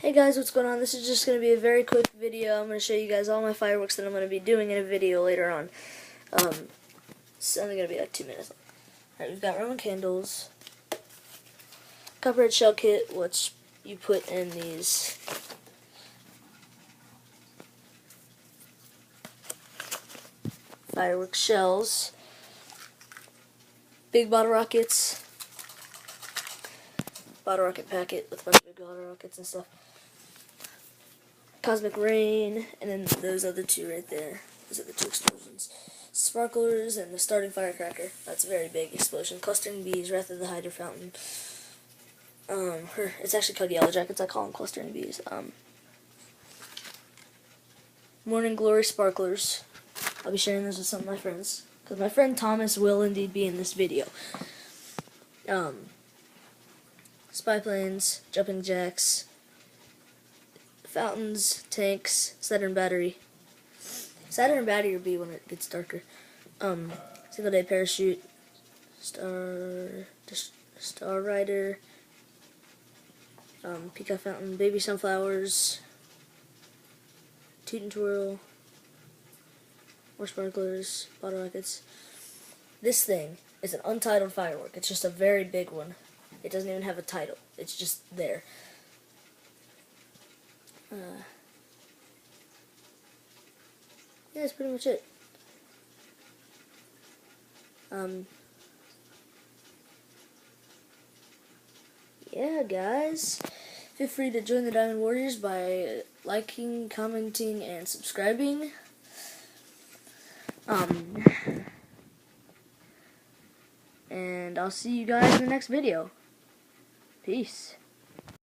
Hey guys, what's going on? This is just going to be a very quick video. I'm going to show you guys all my fireworks that I'm going to be doing in a video later on. It's only going to be like 2 minutes. Alright, we've got Roman candles, copperhead shell kit, which you put in these fireworks shells, big bottle rockets, bottle rocket packet with a bunch of big bottle rockets and stuff, cosmic rain, and then those other two right there. Those are the two explosions. Sparklers and the starting firecracker. That's a very big explosion. Clustering bees, Wrath of the Hydra Fountain. It's actually called Yellow Jackets. I call them clustering bees. Morning Glory sparklers. I'll be sharing this with some of my friends, because my friend Thomas will indeed be in this video. Spy planes, jumping jacks, fountains, tanks, Saturn battery. Saturn battery will be when it gets darker. Single day parachute, star rider, peacock fountain, baby sunflowers, toot and twirl, more sparklers, bottle rockets. This thing is an untitled firework. It's just a very big one. It doesn't even have a title. It's just there. Yeah, that's pretty much it. Yeah, guys. Feel free to join the Diamond Warriors by liking, commenting, and subscribing. And I'll see you guys in the next video. Peace.